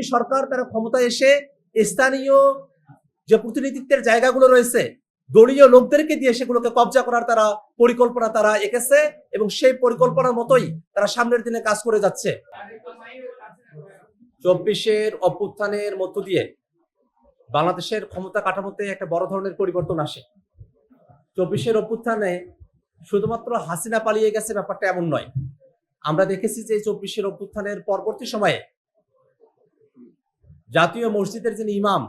BNP সরকার তারা ক্ষমতায় এসে স্থানীয় যে প্রতিনিধিত্বের জায়গাগুলো রয়েছে দলীয় লোকদেরকে দিয়ে সেগুলোকে কবজা করার তারা পরিকল্পনা তারা এঁকেছে এবং সেই পরিকল্পনার মতোই তারা সামনের দিনে কাজ করে যাচ্ছে। 24-এর অভ্যুত্থানের মধ্য দিয়ে বাংলাদেশের ক্ষমতা কাঠামোতে একটা বড় ধরনের পরিবর্তন আসে। 24-এর অভ্যুত্থানে শুধুমাত্র হাসিনা পালিয়ে গেছে ব্যাপারটা এমন নয়। আমরা দেখেছি যে 24-এর অভ্যুত্থানের পরবর্তী সময়ে জাতীয় মসজিদের যিনি ইমাম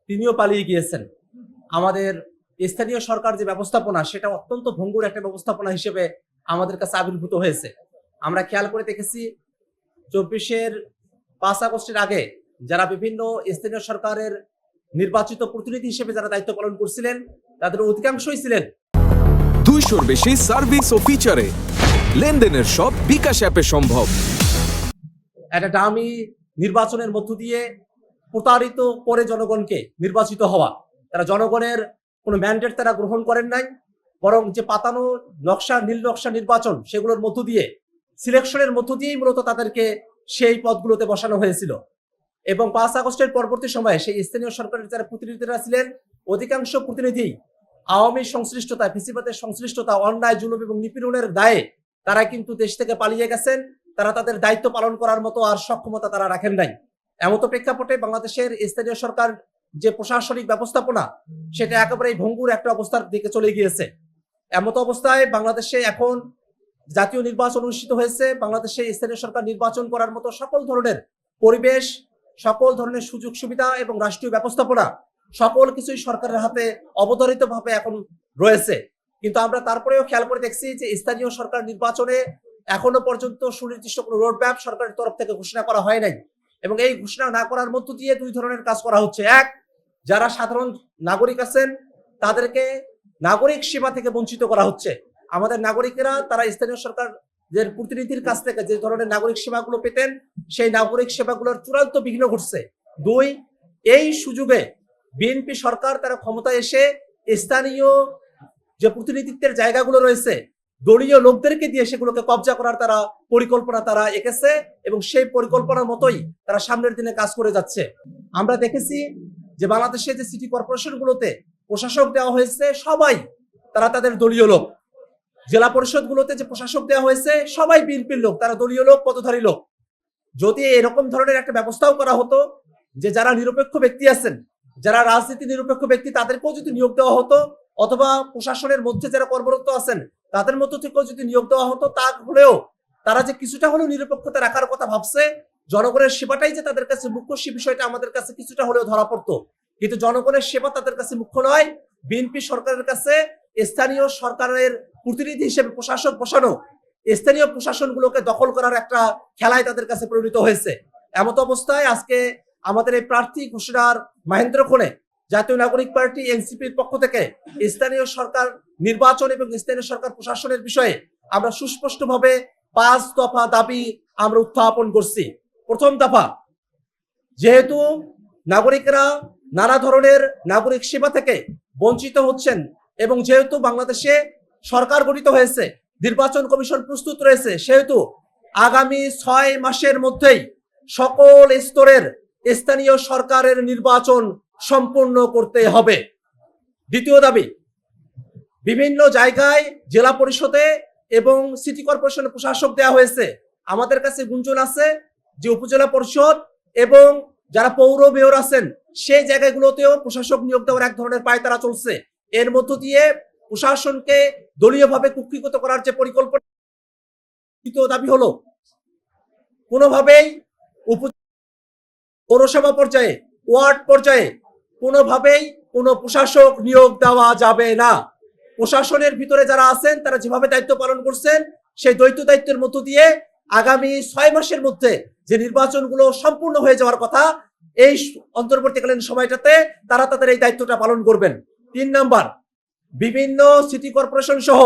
তিনিও পালিয়ে গিয়েছেন। আমাদের স্থানীয় সরকার যে ব্যবস্থাপনা সেটা অত্যন্ত ভঙ্গুর একটা ব্যবস্থাপনা হিসেবে আমাদের কাছে আবির্ভূত হয়েছে। আমরা খেয়াল করে দেখেছি 24-এর 5 আগস্টের আগে যারা বিভিন্ন স্থানীয় সরকারের নির্বাচিত প্রতিনিধি হিসেবে যারা দায়িত্ব পালন করছিলেন তাদের অধিকাংশই ছিলেন 200-র বেশি সার্ভিস ও ফিচারে লেনদেনের সব বিকাশ অ্যাপে সম্ভব। একটা দামি নির্বাচনের মধ্য দিয়ে প্রতারিত করে জনগণকে নির্বাচিত হওয়া, তারা জনগণের কোনো ম্যান্ডেট তারা গ্রহণ করেন নাই, বরং যে পাতানো নকশা নীল নকশা নির্বাচন সেগুলোর মধ্য দিয়ে সিলেকশনের মধ্য দিয়েই মূলত তাদেরকে সেই পদগুলোতে বসানো হয়েছিল। এবং 5 আগস্টের পরবর্তী সময়ে সেই স্থানীয় সরকারের যারা প্রতিনিধিরা ছিলেন অধিকাংশ প্রতিনিধি আওয়ামী সংশ্লিষ্টতা, ফেসিবাদের সংশ্লিষ্টতা, অন্যায় জুলুম এবং নিপীড়নের দায়ে তারা কিন্তু দেশ থেকে পালিয়ে গেছেন। তারা তাদের দায়িত্ব পালন করার মতো আর সক্ষমতা তারা রাখেন নাই। এমত প্রেক্ষাপটে বাংলাদেশের স্থানীয় সরকার যে প্রশাসনিক ব্যবস্থাপনা সেটা একেবারেই ভঙ্গুর একটা অবস্থার দিকে চলে গিয়েছে। এমত অবস্থায় বাংলাদেশে এখন জাতীয় নির্বাচন অনুষ্ঠিত হয়েছে। বাংলাদেশে স্থানীয় সরকার নির্বাচন করার মতো সকল ধরনের পরিবেশ, সকল ধরনের সুযোগ সুবিধা এবং রাষ্ট্রীয় ব্যবস্থাপনা সকল কিছুই সরকারের হাতে অবধারিতভাবে এখন রয়েছে। কিন্তু আমরা তারপরেও খেয়াল করে দেখছি যে স্থানীয় সরকার নির্বাচনে এখনো পর্যন্ত সুনির্দিষ্ট কোনো রোডম্যাপ সরকারের তরফ থেকে ঘোষণা করা হয় নাই। এবং এই ঘোষণা না করার মধ্য দিয়ে দুই ধরনের কাজ করা হচ্ছে। এক, যারা সাধারণ নাগরিক আছেন তাদেরকে নাগরিক সেবা থেকে বঞ্চিত করা হচ্ছে। আমাদের নাগরিকেরা তারা স্থানীয় সরকারের প্রতিনিধির কাছ থেকে যে ধরনের নাগরিক সেবাগুলো পেতেন সেই নাগরিক সেবাগুলোর চূড়ান্ত বিঘ্ন ঘটছে। দুই, এই সুযোগে বিএনপি সরকার তারা ক্ষমতায় এসে স্থানীয় যে প্রতিনিধিত্বের জায়গাগুলো রয়েছে দলীয় লোকদেরকে দিয়ে সেগুলোকে কবজা করার তারা পরিকল্পনা তারা এঁকেছে এবং সেই পরিকল্পনার মতোই তারা সামনের দিনে কাজ করে যাচ্ছে। আমরা দেখেছি যে বাংলাদেশে যে সিটি কর্পোরেশনগুলোতে প্রশাসক দেওয়া হয়েছে সবাই তারা তাদের দলীয় লোক। জেলা পরিষদগুলোতে যে প্রশাসক দেওয়া হয়েছে সবাই বিএনপির লোক, তারা দলীয় লোক, পদধারী লোক। যদি এরকম ধরনের একটা ব্যবস্থাও করা হতো যে যারা নিরপেক্ষ ব্যক্তি আছেন, যারা রাজনীতি নিরপেক্ষ ব্যক্তি তাদেরকেও যদি নিয়োগ দেওয়া হতো, অথবা প্রশাসনের মধ্যে যারা কর্মরত আছেন তাদের মধ্য থেকেও যদি নিয়োগ দেওয়া হতো, তাহলেও তারা যে কিছুটা হলেও নিরপেক্ষতা রাখার কথা ভাবছে, জনগণের সেবাটাই যে তাদের কাছে মুখ্য সে বিষয়টা আমাদের কাছে কিছুটা হলেও ধরা পড়তো। কিন্তু জনগণের সেবা তাদের কাছে মুখ্য নয়। বিএনপি সরকারের কাছে স্থানীয় সরকারের প্রতিনিধি হিসেবে প্রশাসক বসানো, স্থানীয় প্রশাসনগুলোকে দখল করার একটা খেলায় তাদের কাছে পরিণত হয়েছে। এমত অবস্থায় আজকে আমাদের এই প্রার্থী ঘোষণার মাহেন্দ্রক্ষণে জাতীয় নাগরিক পার্টি এনসিপির পক্ষ থেকে স্থানীয় সরকার নির্বাচন এবং স্থানীয় সরকার প্রশাসনের বিষয়ে আমরা সুস্পষ্টভাবে 5 দফা দাবি আমরা উত্থাপন করছি। প্রথম দফা, যেহেতু নাগরিকরা নানা ধরনের নাগরিক সেবা থেকে বঞ্চিত হচ্ছেন এবং যেহেতু বাংলাদেশে সরকার গঠিত হয়েছে, নির্বাচন কমিশন প্রস্তুত রয়েছে, সেহেতু আগামী 6 মাসের মধ্যেই সকল স্তরের স্থানীয় সরকারের নির্বাচন সম্পূর্ণ করতে হবে। দ্বিতীয় দাবি, বিভিন্ন জায়গায় জেলা পরিষদে এবং সিটি কর্পোরেশনের প্রশাসক দেওয়া হয়েছে। আমাদের কাছে গুঞ্জন আছে যে উপজেলা পরিষদ এবং যারা পৌর মেয়র আছেন সেই জায়গাগুলোতেও প্রশাসক নিয়োগ দেওয়ার এক ধরনের পায়তারা চলছে। এর মধ্য দিয়ে প্রশাসনকে দলীয়ভাবে কুক্ষিগত করার যে পরিকল্পনা। তৃতীয় দাবি হলো কোনোভাবেই পৌরসভা পর্যায়ে, ওয়ার্ড পর্যায়ে কোনোভাবেই কোনো প্রশাসক নিয়োগ দেওয়া যাবে না। প্রশাসনের ভিতরে যারা আছেন তারা যেভাবে দায়িত্ব পালন করছেন সেই দায়িত্বের মধ্য দিয়ে আগামী 6 মাসের মধ্যে যে নির্বাচনগুলো সম্পূর্ণ হয়ে যাওয়ার কথা এই অন্তর্বর্তীকালীন সময়টাতে তারা তাদের এই দায়িত্বটা পালন করবেন। 3 নাম্বার, বিভিন্ন সিটি কর্পোরেশন সহ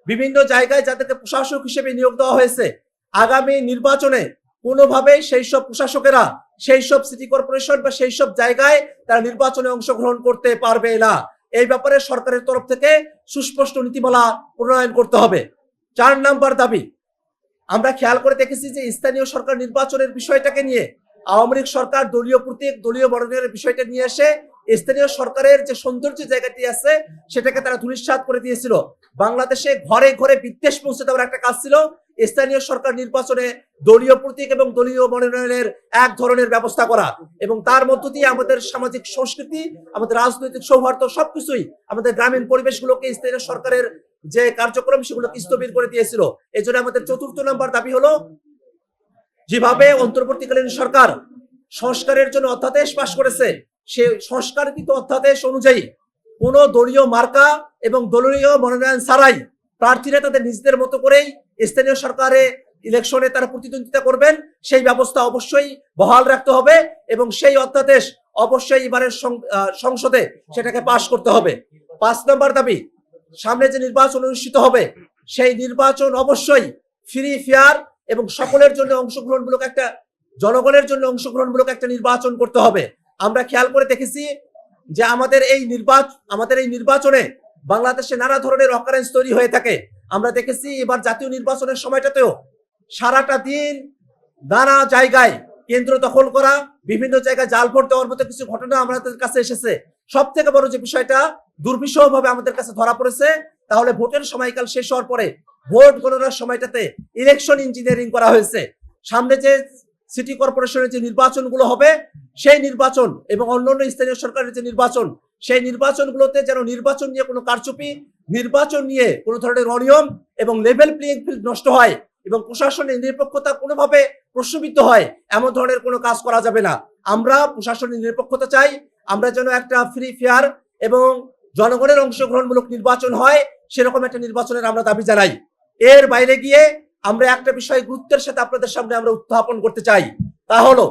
বিভিন্ন জায়গায় যাদেরকে প্রশাসক হিসেবে নিয়োগ দেওয়া হয়েছে আগামী নির্বাচনে কোনোভাবেই সেই সব প্রশাসকেরা সেই সব সিটি কর্পোরেশন বা সেই সব জায়গায় তারা নির্বাচনে অংশগ্রহণ করতে পারবে না। এই ব্যাপারে সরকারের তরফ থেকে সুস্পষ্ট নীতিমালা প্রণয়ন করতে হবে। 4 নাম্বার দাবি, আমরা খেয়াল করে দেখেছি যে স্থানীয় সরকার নির্বাচনের বিষয়টাকে নিয়ে আওয়ামী লীগ সরকার দলীয় প্রতীক দলীয় মনোনয়নের বিষয়টা নিয়ে এসে স্থানীয় সরকারের যে সৌন্দর্য জায়গাটি আছে সেটাকে তারা ধূলিসাৎ করে দিয়েছিল। বাংলাদেশে ঘরে ঘরে বিদ্বেষ পৌঁছে দেওয়ার একটা কাজ ছিল স্থানীয় সরকার নির্বাচনে দলীয় প্রতীক এবং দলীয় মনোনয়নের এক ধরনের ব্যবস্থা করা, এবং তার মধ্য দিয়ে আমাদের সামাজিক সংস্কৃতি, আমাদের রাজনৈতিক সৌহার্দ্য সবকিছুই, আমাদের গ্রামীণ পরিবেশগুলোকে স্থানীয় সরকারের যে কার্যক্রম সেগুলোকে স্থবির করে দিয়েছিল। এই জন্য আমাদের 4র্থ নম্বর দাবি হলো, যেভাবে অন্তর্বর্তীকালীন সরকার সংস্কারের জন্য অধ্যাদেশ পাশ করেছে, সে সংস্কারকৃত অধ্যাদেশ অনুযায়ী কোন দলীয় মার্কা এবং দলীয় মনোনয়ন ছাড়াই প্রার্থীরা তাদের নিজেদের মতো করেই স্থানীয় সরকারে ইলেকশনে তারা প্রতিদ্বন্দ্বিতা করবেন, সেই ব্যবস্থা অবশ্যই বহাল রাখতে হবে এবং সেই অধ্যাদেশ অবশ্যই এবারের সংসদে সেটাকে পাশ করতে হবে। 5 নম্বর দাবি, সামনে যে নির্বাচন অনুষ্ঠিত হবে সেই নির্বাচন অবশ্যই ফ্রি, ফেয়ার এবং সকলের জন্য অংশগ্রহণমূলক একটা, জনগণের জন্য অংশগ্রহণমূলক একটা নির্বাচন করতে হবে। আমরা খেয়াল করে দেখেছি যে আমাদের এই নির্বাচনে বাংলাদেশে নানা ধরনের অকারেন্স তৈরি হয়ে থাকে। আমরা দেখেছি এবার জাতীয় নির্বাচনের সময়টাতেও সারাটা দিন নানা জায়গায় কেন্দ্র দখল করা, বিভিন্ন জায়গায় জাল ভোট দেওয়ার মতো কিছু ঘটনা আমাদের কাছে এসেছে। সব থেকে বড় যে বিষয়টা দুর্বিষহভাবে আমাদের কাছে ধরা পড়েছে, তাহলে ভোটের সময়কাল শেষ হওয়ার পরে ভোট গণনার সময়টাতে ইলেকশন ইঞ্জিনিয়ারিং করা হয়েছে। সামনে যে সিটি কর্পোরেশনের যে নির্বাচনগুলো হবে সেই নির্বাচন এবং অন্যান্য স্থানীয় সরকারের যে নির্বাচন, সেই নির্বাচনগুলোতে যেন নির্বাচন নিয়ে কোনো কারচুপি, নির্বাচন নিয়ে কোনো ধরনের অনিয়ম এবং লেভেল প্লেইং ফিল্ড নষ্ট হয় এবং প্রশাসনের নিরপেক্ষতা কোনোভাবে প্রশ্নবিদ্ধ হয়, এমন ধরনের কোনো কাজ করা যাবে না। আমরা প্রশাসনের নিরপেক্ষতা চাই, আমরা যেন একটা ফ্রি, ফেয়ার এবং জনগণের অংশগ্রহণমূলক নির্বাচন হয়, সেরকম একটা নির্বাচনের আমরা দাবি জানাই। এর বাইরে গিয়ে আমরা একটা বিষয় গুরুত্বের সাথে আপনাদের সামনে আমরা উত্থাপন করতে চাই, তা হলো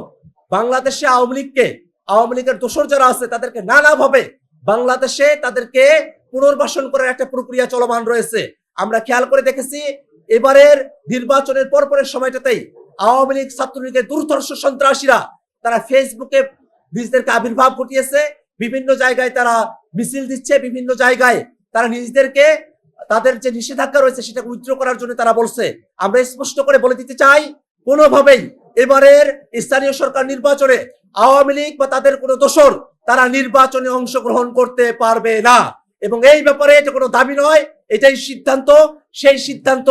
বাংলাদেশে আওয়ামী লীগের দোসর যারা আছে তাদেরকে নানাভাবে বাংলাদেশে তাদেরকে পুনর্বাসন করার একটা প্রক্রিয়া চলমান রয়েছে। আমরা খেয়াল করে দেখেছি এবারের নির্বাচনের পরপরের সময়টাতেই আওয়ামী লীগ, ছাত্রলীগের দুর্ধর্ষ সন্ত্রাসীরা তারা ফেসবুকে নিজেদেরকে আবির্ভাব ঘটিয়েছে, বিভিন্ন জায়গায় তারা মিছিল দিচ্ছে, বিভিন্ন জায়গায় তারা নিজেদেরকে তাদের যে নিষেধাজ্ঞা রয়েছে সেটা উইথড্র করার জন্য তারা বলছে। আমরা স্পষ্ট করে বলে দিতে চাই, কোনোভাবেই এবারের স্থানীয় সরকার নির্বাচনে আওয়ামী লীগ বা তাদের কোনো দোসর তারা নির্বাচনে অংশগ্রহণ করতে পারবে না, এবং এই ব্যাপারে এটা কোনো দাবি নয়, এটাই সিদ্ধান্ত। সেই সিদ্ধান্ত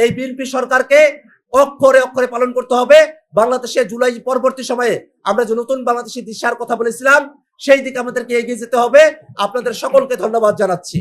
এই বিএনপি সরকারকে অক্ষরে অক্ষরে পালন করতে হবে। বাংলাদেশে জুলাই পরবর্তী সময়ে আমরা যে নতুন বাংলাদেশের দিশার কথা বলেছিলাম সেই দিকে আমাদেরকে এগিয়ে যেতে হবে। আপনাদের সকলকে ধন্যবাদ জানাচ্ছি।